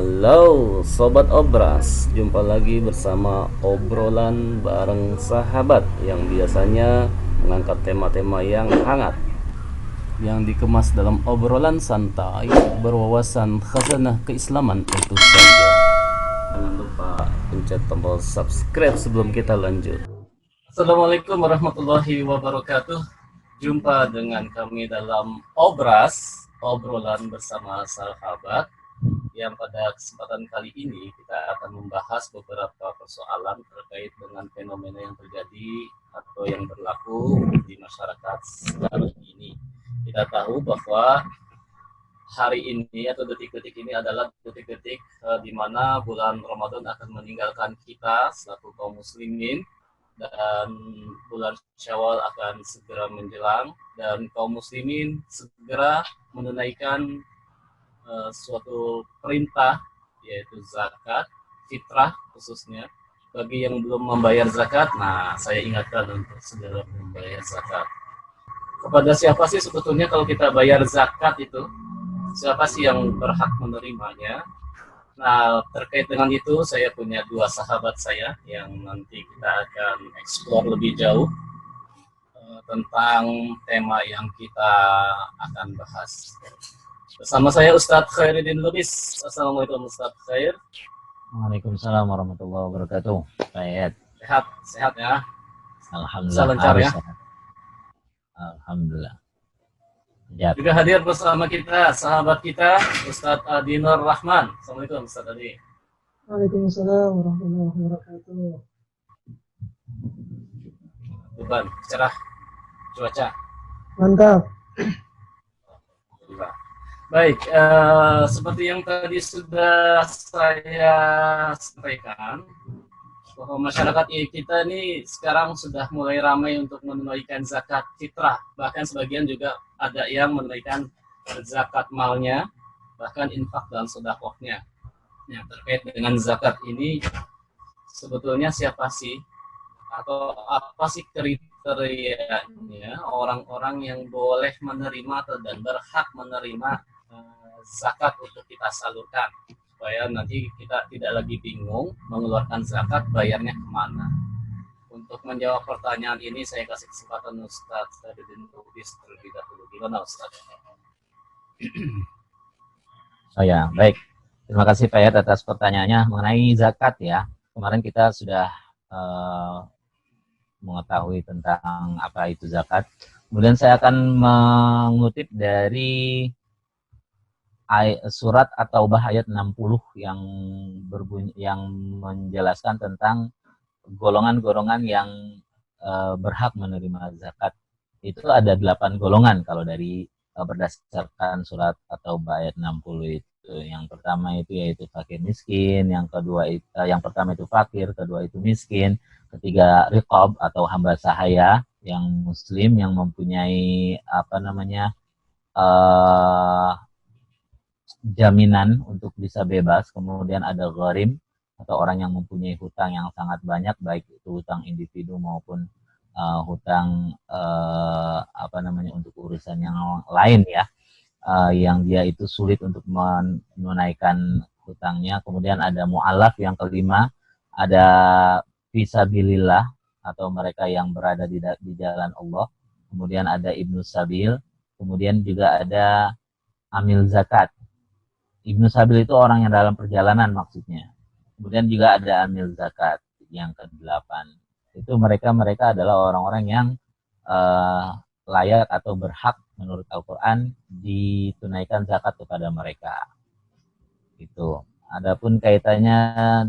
Halo Sobat Obras, jumpa lagi bersama obrolan bareng sahabat yang biasanya mengangkat tema-tema yang hangat, yang dikemas dalam obrolan santai berwawasan khazanah keislaman tentu saja. Jangan lupa pencet tombol subscribe sebelum kita lanjut. Assalamualaikum warahmatullahi wabarakatuh. Jumpa dengan kami dalam obrolan bersama sahabat, yang pada kesempatan kali ini kita akan membahas beberapa persoalan terkait dengan fenomena yang terjadi atau yang berlaku di masyarakat sekarang ini. Kita tahu bahwa hari ini atau detik-detik ini adalah detik-detik di mana bulan Ramadan akan meninggalkan kita selaku kaum muslimin, dan bulan Syawal akan segera menjelang, dan kaum muslimin segera menunaikan suatu perintah, yaitu zakat fitrah khususnya. Bagi yang belum membayar zakat, nah saya ingatkan untuk segera membayar zakat. Kepada siapa sih sebetulnya kalau kita bayar zakat itu, siapa sih yang berhak menerimanya? Nah, terkait dengan itu saya punya dua sahabat saya yang nanti kita akan eksplor lebih jauh tentang tema yang kita akan bahas. Bersama saya Ustadz Khairuddin Lubis. Assalamualaikum Ustadz Khair. Waalaikumsalam warahmatullahi wabarakatuh. Baik. Sehat ya. Alhamdulillah. Lancar ya. Sehat. Alhamdulillah. Juga hadir bersama kita sahabat kita Ustadz Adi Nur Rahman. Assalamualaikum Ustadz Adi. Waalaikumsalam warahmatullahi wabarakatuh. Beban, cerah, cuaca. Mantap. Baik, seperti yang tadi sudah saya sampaikan, bahwa masyarakat kita ini sekarang sudah mulai ramai untuk menunaikan zakat fitrah. Bahkan sebagian juga ada yang menunaikan zakat malnya, bahkan infak dan sedekahnya. Yang terkait dengan zakat ini, sebetulnya siapa sih atau apa sih kriterianya orang-orang yang boleh menerima dan berhak menerima zakat untuk kita salurkan, supaya nanti kita tidak lagi bingung mengeluarkan zakat bayarnya kemana. Untuk menjawab pertanyaan ini saya kasih kesempatan Ustadz Khairuddin Lubis terlebih dahulu. Gimana Ustadz? Ya, baik. Terima kasih Pak Yat atas pertanyaannya mengenai zakat ya. Kemarin kita sudah mengetahui tentang apa itu zakat. Kemudian saya akan mengutip dari surat At-Taubah ayat 60 yang berbunyi, yang menjelaskan tentang golongan-golongan yang berhak menerima zakat. Itu ada 8 golongan kalau dari berdasarkan surat At-Taubah ayat 60 itu. Yang pertama itu yaitu fakir miskin, yang kedua itu, yang pertama itu fakir, kedua itu miskin, ketiga riqab atau hamba sahaya yang muslim yang mempunyai jaminan untuk bisa bebas. Kemudian ada gharim atau orang yang mempunyai hutang yang sangat banyak, baik itu hutang individu maupun hutang untuk urusan yang lain ya, yang dia itu sulit untuk menunaikan hutangnya. Kemudian ada mu'alaf yang kelima, ada fisabilillah atau mereka yang berada di jalan Allah. Kemudian ada ibnu sabil, kemudian juga ada amil zakat. Ibnu sabil itu orang yang dalam perjalanan maksudnya. Kemudian juga ada amil zakat yang ke-8. Itu mereka adalah orang-orang yang layak atau berhak menurut Al-Quran ditunaikan zakat kepada mereka. Itu. Adapun kaitannya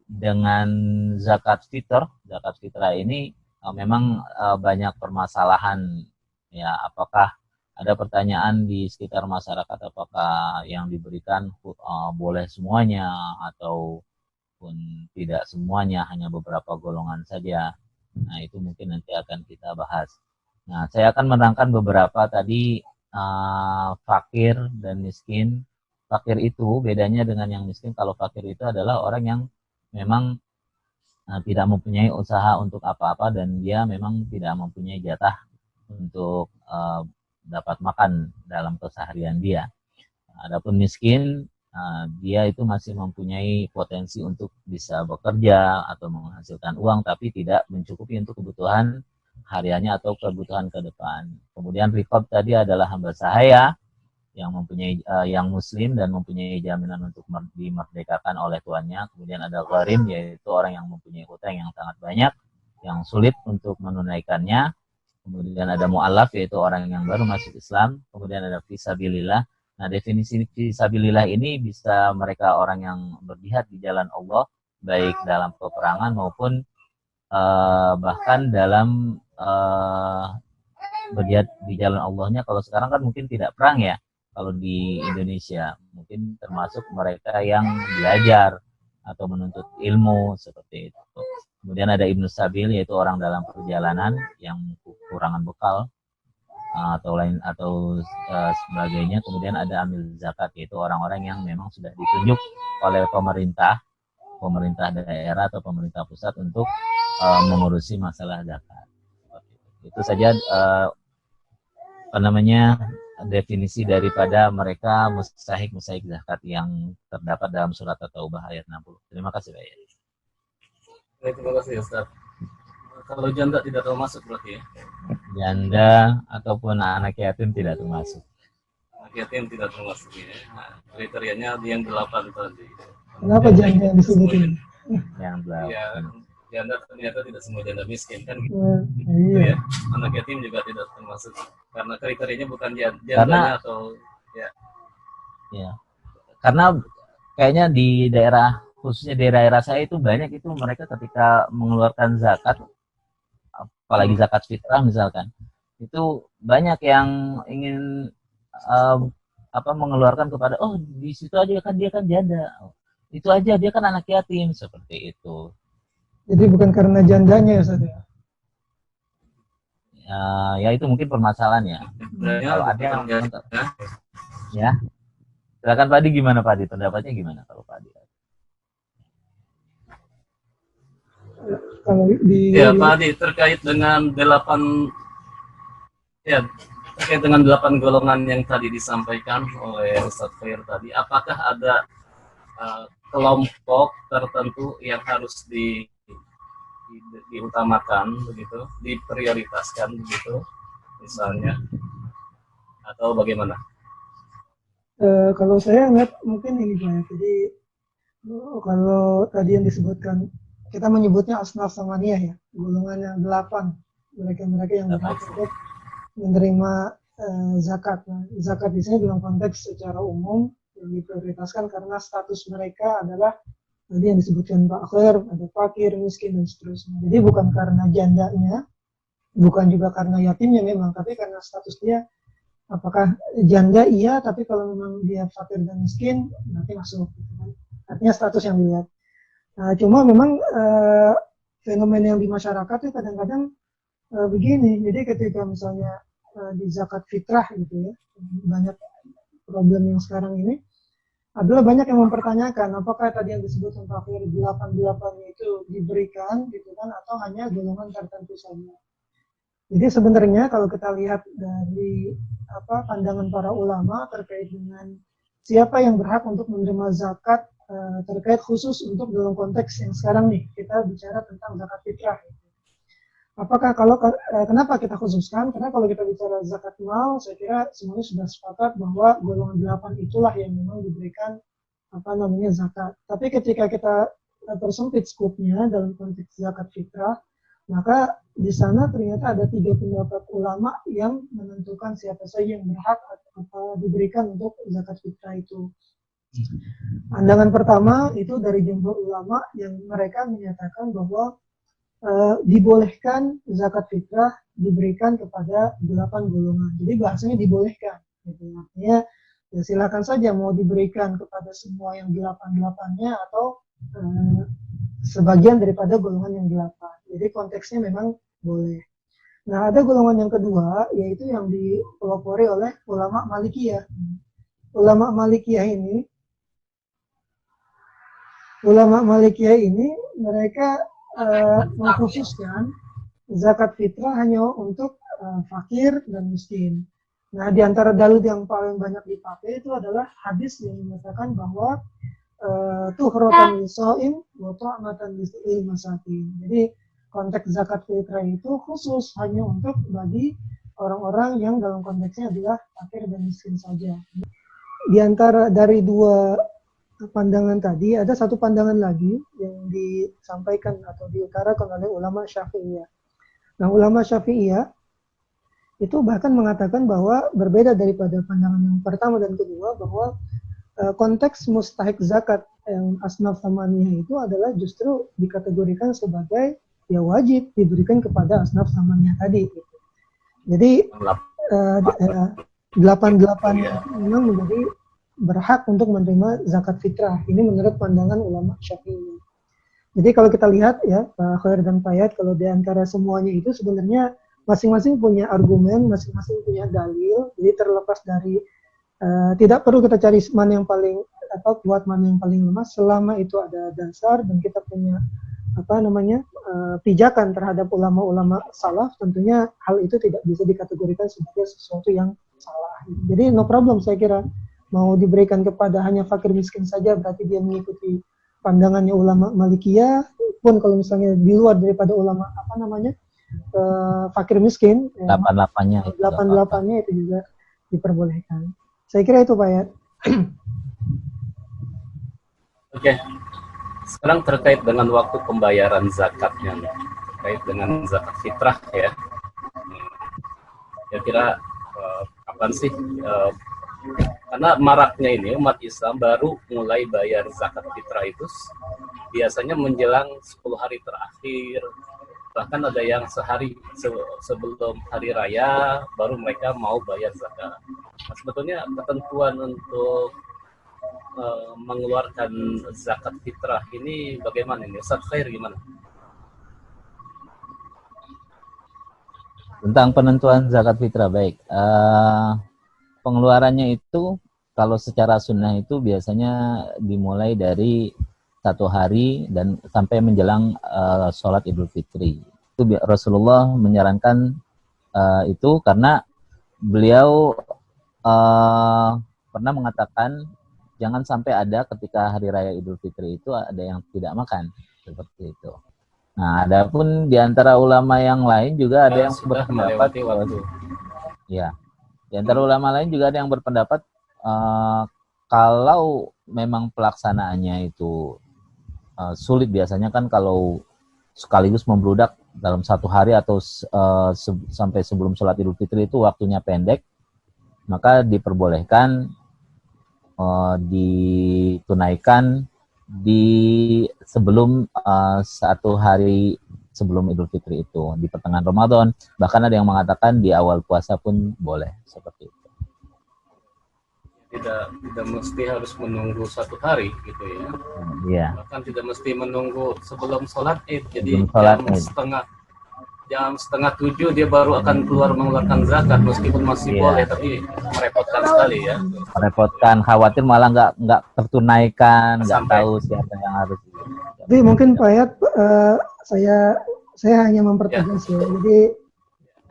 dengan zakat fitrah ini memang banyak permasalahan ya. Apakah ada pertanyaan di sekitar masyarakat, apakah yang diberikan boleh semuanya atau pun tidak semuanya, hanya beberapa golongan saja. Nah, itu mungkin nanti akan kita bahas. Nah, saya akan menerangkan beberapa tadi, fakir dan miskin. Fakir itu bedanya dengan yang miskin. Kalau fakir itu adalah orang yang memang tidak mempunyai usaha untuk apa-apa dan dia memang tidak mempunyai jatah untuk dapat makan dalam keseharian dia. Adapun miskin dia itu masih mempunyai potensi untuk bisa bekerja atau menghasilkan uang, tapi tidak mencukupi untuk kebutuhan hariannya atau kebutuhan ke depan. Kemudian riqab tadi adalah hamba sahaya yang mempunyai yang muslim dan mempunyai jaminan untuk dimerdekakan oleh tuannya. Kemudian ada gharim, yaitu orang yang mempunyai hutang yang sangat banyak, yang sulit untuk menunaikannya. Kemudian ada mu'allaf, yaitu orang yang baru masuk Islam. Kemudian ada fisabilillah. Nah, definisi fisabilillah ini bisa mereka orang yang berjihad di jalan Allah, baik dalam peperangan maupun bahkan dalam berjihad di jalan Allahnya. Kalau sekarang kan mungkin tidak perang ya, kalau di Indonesia mungkin termasuk mereka yang belajar atau menuntut ilmu seperti itu. Kemudian ada Ibnu Sabil, yaitu orang dalam perjalanan yang kekurangan bekal atau sebagainya. Kemudian ada amil zakat, yaitu orang-orang yang memang sudah ditunjuk oleh pemerintah daerah atau pemerintah pusat untuk mengurusi masalah zakat. Itu saja definisi daripada mereka mustahik zakat yang terdapat dalam surat At-Taubah ayat 60. Terima kasih Pak. Terima kasih Ustaz. Kalau janda tidak termasuk berarti ya? Janda ataupun anak yatim tidak termasuk. Anak yatim tidak termasuk ya. Nah, kriterianya yang 8 tadi. Kenapa janda yang disebutin? Yang 8. Ya, janda ternyata tidak semua janda miskin kan gitu. Iya. Ya. Anak yatim juga tidak termasuk karena kriterianya bukan jandanya atau ya. Ya. Karena kayaknya di daerah, khususnya di daerah saya itu banyak itu mereka ketika mengeluarkan zakat, apalagi zakat fitrah misalkan, itu banyak yang ingin mengeluarkan kepada di situ aja kan dia kan janda, itu aja dia kan anak yatim, seperti itu. Jadi bukan karena jandanya ya Ustaz ya? Ya itu mungkin permasalahan ya. Kalau ada yang ya, silakan Pak Adi, gimana Pak Adi, pendapatnya gimana kalau Pak Adi? Kalau di Ya Pak Adi, terkait dengan 8 golongan yang tadi disampaikan oleh Ustadz Khair tadi, apakah ada kelompok tertentu yang harus diutamakan begitu, diprioritaskan begitu misalnya, atau bagaimana? Kalau saya ngeliat mungkin ini Pak ya. Jadi kalau tadi yang disebutkan, kita menyebutnya asnaf samaniyah ya, golongan yang 8, mereka yang berhak untuk menerima zakat. Nah, zakat di sini dalam konteks secara umum yang diprioritaskan karena status mereka adalah tadi yang disebutkan Pak Khair, ada fakir, miskin, dan seterusnya. Jadi bukan karena jandanya, bukan juga karena yatimnya memang, tapi karena status dia. Apakah janda iya, tapi kalau memang dia fakir dan miskin, nanti masuk. Artinya status yang dilihat. Cuma memang fenomena yang di masyarakat itu kadang-kadang begini. Jadi ketika misalnya di zakat fitrah gitu ya, banyak problem yang sekarang ini adalah banyak yang mempertanyakan apakah tadi yang disebut fakir 8 itu diberikan gitu kan, atau hanya golongan tertentu saja. Jadi sebenarnya kalau kita lihat dari pandangan para ulama terkait dengan siapa yang berhak untuk menerima zakat, terkait khusus untuk dalam konteks yang sekarang nih kita bicara tentang zakat fitrah. Apakah kenapa kita khususkan? Karena kalau kita bicara zakat mal, saya kira semuanya sudah sepakat bahwa golongan 8 itulah yang memang diberikan zakat. Tapi ketika kita persempit skupnya dalam konteks zakat fitrah, maka di sana ternyata ada 3 pendapat ulama yang menentukan siapa saja yang berhak atau diberikan untuk zakat fitrah itu. Pandangan pertama itu dari jumhur ulama yang mereka menyatakan bahwa dibolehkan zakat fitrah diberikan kepada 8 golongan. Jadi bahasanya dibolehkan. Gitu. Artinya ya silakan saja mau diberikan kepada semua yang 8-8-nya atau sebagian daripada golongan yang 8. Jadi konteksnya memang boleh. Nah, ada golongan yang kedua, yaitu yang dipelopori oleh ulama Malikiyah. Ulama Malikiyah ini mereka mengkhususkan zakat fitrah hanya untuk fakir dan miskin. Nah, di antara dalil yang paling banyak dipakai itu adalah hadis yang menyatakan bahwa tuhratan lisoim wa ta'matan lil masakin. Jadi konteks zakat fitrah itu khusus hanya untuk bagi orang-orang yang dalam konteksnya adalah fakir dan miskin saja. Di antara dari dua pandangan tadi ada satu pandangan lagi yang disampaikan atau diutarakan oleh ulama Syafi'iyah. Nah, ulama Syafi'iyah itu bahkan mengatakan bahwa berbeda daripada pandangan yang pertama dan kedua, bahwa konteks mustahik zakat yang asnaf samaniyah itu adalah justru dikategorikan sebagai ya wajib diberikan kepada asnaf samaniyah tadi. Gitu. Jadi delapan memang menjadi berhak untuk menerima zakat fitrah. Ini menurut pandangan ulama Syafi'i. Jadi kalau kita lihat ya Pak Khair dan Pak Yat, kalau di antara semuanya itu sebenarnya masing-masing punya argumen, masing-masing punya dalil. Jadi terlepas dari tidak perlu kita cari mana yang paling kuat, mana yang paling lemah, selama itu ada dasar dan kita punya pijakan terhadap ulama-ulama salaf, tentunya hal itu tidak bisa dikategorikan sebagai sesuatu yang salah. Jadi no problem saya kira, mau diberikan kepada hanya fakir miskin saja berarti dia mengikuti pandangannya ulama Malikiyah, pun kalau misalnya di luar daripada ulama fakir miskin, 88-nya itu juga diperbolehkan. Saya kira itu Pak Yat. Oke. Sekarang terkait dengan waktu pembayaran zakatnya, terkait dengan zakat fitrah ya. Kira-kira kapan sih? Karena maraknya ini umat Islam baru mulai bayar zakat fitrah itu biasanya menjelang 10 hari terakhir. Bahkan ada yang sehari sebelum hari raya baru mereka mau bayar zakat. Nah, sebetulnya ketentuan untuk mengeluarkan zakat fitrah ini bagaimana ini? Ustaz Khair gimana? Tentang penentuan zakat fitrah, baik. Pengeluarannya itu kalau secara sunnah itu biasanya dimulai dari 1 hari dan sampai menjelang sholat Idul Fitri. Itu Rasulullah menyarankan itu karena beliau pernah mengatakan jangan sampai ada ketika hari raya Idul Fitri itu ada yang tidak makan, seperti itu. Nah, adapun di antara ulama yang lain juga ada yang berpendapat ya. Di antara ulama lain juga ada yang berpendapat kalau memang pelaksanaannya itu sulit, biasanya kan kalau sekaligus membludak dalam 1 hari atau sampai sebelum sholat Idul Fitri itu waktunya pendek, maka diperbolehkan ditunaikan di sebelum 1 hari sebelum Idul Fitri itu, di pertengahan Ramadan. Bahkan ada yang mengatakan di awal puasa pun boleh, seperti itu. Tidak mesti harus menunggu 1 hari gitu ya. Iya. Bahkan tidak mesti menunggu sebelum sholat Id. Jadi jam setengah 7 dia baru akan mengeluarkan zakat, meskipun masih boleh, tapi merepotkan sekali ya. Merepotkan, khawatir malah nggak tertunaikan, nggak tahu siapa yang harus. Jadi mungkin Pak Yat, saya hanya mempertegas ya. Jadi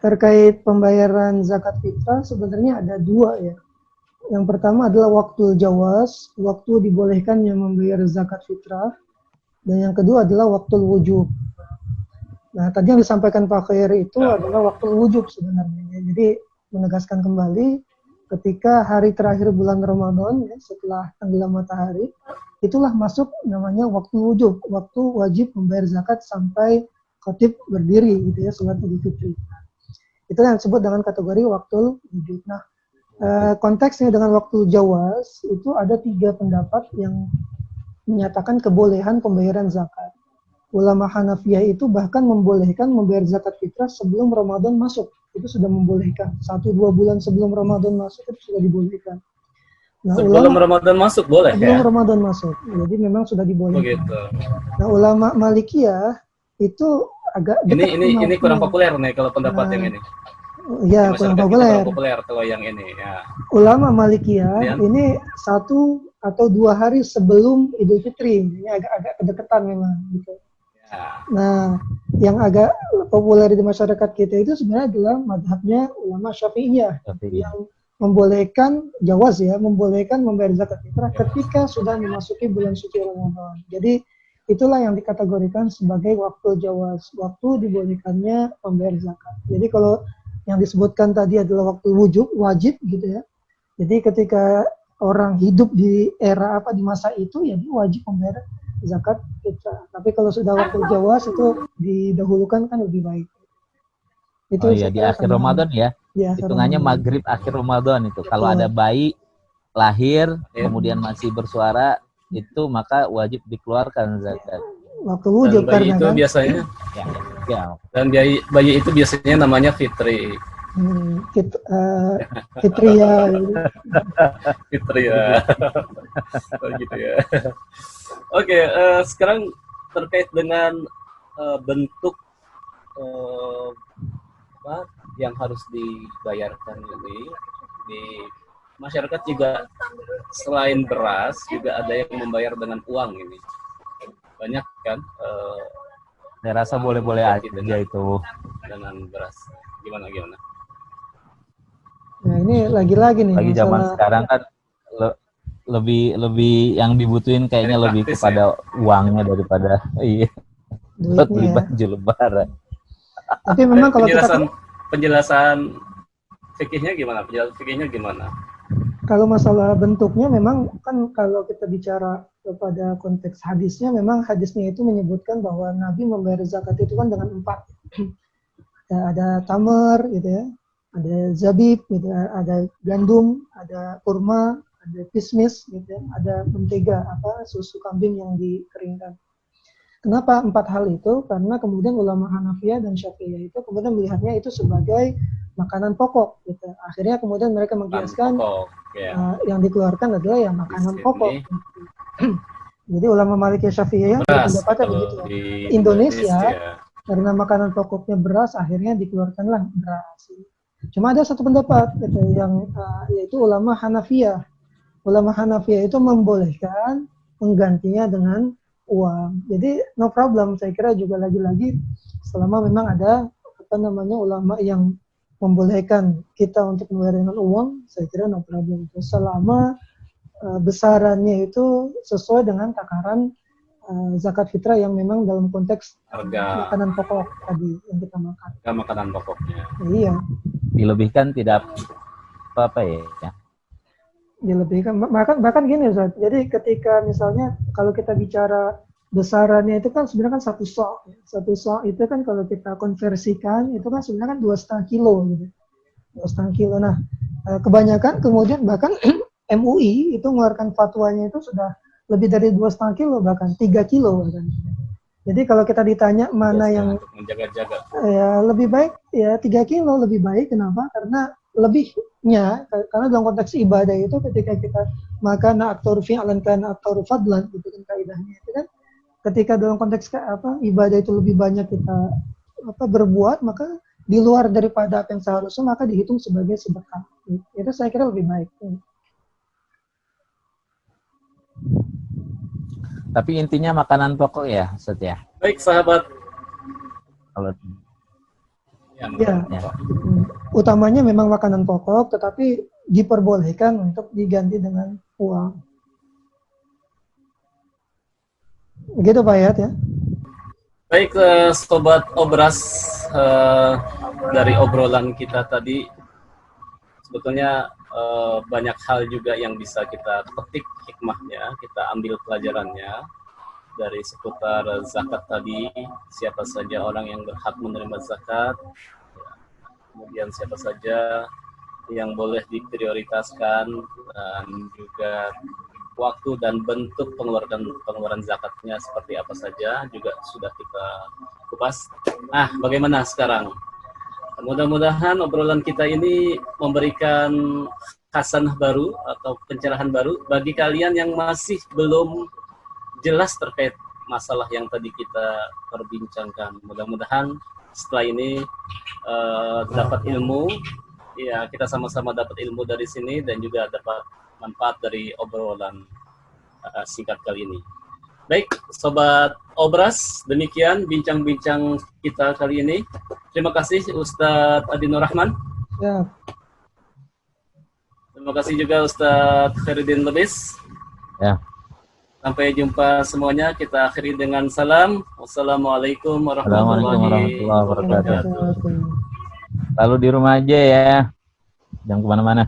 terkait pembayaran zakat fitrah sebenarnya ada 2 ya. Yang pertama adalah waktu jawaz, waktu dibolehkannya membayar zakat fitrah, dan yang kedua adalah waktu wujub. Nah, tadi yang disampaikan Pak Khair itu adalah waktu wujub sebenarnya. Jadi menegaskan kembali ketika hari terakhir bulan Ramadan ya, setelah tenggelam matahari, itulah masuk namanya waktu wujub, waktu wajib membayar zakat sampai khatib berdiri gitu ya, sholat Idul Fitri. Itu yang disebut dengan kategori waktu wujub. Nah, konteksnya dengan waktu jawaz itu ada 3 pendapat yang menyatakan kebolehan pembayaran zakat. Ulama Hanafiyah itu bahkan membolehkan membayar zakat fitrah sebelum Ramadan masuk. Itu sudah membolehkan. 1-2 bulan sebelum Ramadan masuk itu sudah dibolehkan. Nah, sebelum Ramadan masuk boleh sebelum ya? Ramadan masuk. Jadi memang sudah dibolehkan. Begitu. Nah, ulama Malikiyah itu agak ini kurang populer nih kalau pendapat yang ini. Ya, kurang populer kalau yang ini ya. Ulama Malikiyah ini 1 atau 2 hari sebelum Idul Fitri. Ini agak kedekatan memang gitu. Ya. Nah, yang agak populer di masyarakat kita itu sebenarnya adalah madhabnya ulama Syafi'iyah Tapi yang membolehkan jawaz ya, membolehkan membayar zakat fitrah ketika sudah memasuki bulan suci Ramadan. Jadi itulah yang dikategorikan sebagai waktu jawaz, waktu dibolehkannya membayar zakat. Jadi kalau yang disebutkan tadi adalah waktu wajib gitu ya. Jadi ketika orang hidup di era apa di masa itu ya dia wajib membayar zakat fitrah. Tapi kalau sudah waktu jawaz itu didahulukan kan lebih baik. oh Itu iya saya di kira akhir tambahan Ramadan ya. ya Hitungannya Ramadan. maghrib akhir Ramadan itu. Kalau ada Betul. bayi lahir Ya. kemudian masih bersuara itu maka wajib dikeluarkan zakat. Waktu Dan wujud bayi karena itu kan biasanya Ya, ya. dan bayi itu biasanya namanya Fitri. Fitria gitu. Fitri ya. Oh, gitu ya. Oke, sekarang terkait dengan bentuk apa yang harus dibayarkan ini di masyarakat juga selain beras juga ada yang membayar dengan uang ini. Banyak kan Saya rasa uang boleh-boleh diganti aja itu. dengan beras. Gimana? Nah ini lagi-lagi nih Lagi zaman masalah sekarang kan lebih yang dibutuhin kayaknya Ini lebih praktis kepada uangnya daripada iya buat duitnya beli ya. baju lebaran. Tapi memang kalau kita penjelasan fikihnya gimana? kalau masalah bentuknya memang kan kalau kita bicara kepada konteks hadisnya memang hadisnya itu menyebutkan bahwa Nabi membayar zakat itu kan dengan 4. Ya, ada tamar gitu ya, ada zabib gitu ya, ada gandum, ada kurma, ada kismis gitu ya, ada mentega susu kambing yang dikeringkan. Kenapa 4 hal itu? Karena kemudian ulama Hanafiyah dan Syafi'iyah itu kemudian melihatnya itu sebagai makanan pokok gitu. Akhirnya kemudian mereka mengkiaskan yang dikeluarkan adalah yang makanan pokok. Jadi ulama Malikiyah Syafi'iyah berpendapatnya begitu ya. Di Indonesia karena makanan pokoknya beras, akhirnya dikeluarkanlah beras. Cuma ada satu pendapat gitu, yang yaitu ulama Hanafiyah. Ulama Hanafiyah itu membolehkan menggantinya dengan uang. Jadi no problem, saya kira juga lagi-lagi selama memang ada ulama yang membolehkan kita untuk membayar dengan uang, saya kira no problem. Selama besarannya itu sesuai dengan takaran zakat fitrah yang memang dalam konteks harga makanan pokok tadi yang kita makan. Makanan pokoknya. Iya. Dilebihkan tidak apa ya. Dilebihkan bahkan gini Ustaz. Jadi ketika misalnya kalau kita bicara besarannya itu kan sebenarnya kan satu sok itu kan kalau kita konversikan itu kan sebenarnya kan 2,5 kilo gitu. 2,5 kilo. Nah kebanyakan kemudian bahkan MUI itu mengeluarkan fatwanya itu sudah lebih dari 2,5 kilo bahkan 3 kilo bahkan. Jadi kalau kita ditanya mana yang menjaga-jaga ya lebih baik ya 3 kilo lebih baik. Kenapa? Karena lebihnya karena dalam konteks ibadah itu ketika kita makan aktor fi'lan kana aktor fadlan gitu kan kaidahnya itu kan ketika dalam konteks ibadah itu lebih banyak kita berbuat maka di luar daripada apa yang seharusnya maka dihitung sebagai sedekah. Itu saya kira lebih baik. Tapi intinya makanan pokok ya, Ustaz ya. Baik sahabat. Kalau ya. Utamanya memang makanan pokok, tetapi diperbolehkan untuk diganti dengan uang. Begitu Pak Yat ya. Baik sobat obras, dari obrolan kita tadi sebetulnya banyak hal juga yang bisa kita petik hikmahnya, kita ambil pelajarannya dari seputar zakat tadi, siapa saja orang yang berhak menerima zakat, kemudian siapa saja yang boleh diprioritaskan, dan juga waktu dan bentuk pengeluaran zakatnya seperti apa saja juga sudah kita kupas. Nah, bagaimana sekarang? Mudah-mudahan obrolan kita ini memberikan hasanah baru atau pencerahan baru bagi kalian yang masih belum jelas terkait masalah yang tadi kita perbincangkan. Mudah-mudahan setelah ini dapat ilmu, ya kita sama-sama dapat ilmu dari sini dan juga dapat manfaat dari obrolan singkat kali ini. Baik, Sobat Obras, demikian bincang-bincang kita kali ini. Terima kasih Ustadz Adi Nur Rahman. Ya, Terima kasih juga Ustadz Feridin Lubis. Ya. Sampai jumpa semuanya. Kita akhiri dengan salam. Wassalamualaikum Assalamualaikum warahmatullahi warahmatullahi wabarakatuh. wabarakatuh. Lalu di rumah aja ya, jangan kemana-mana.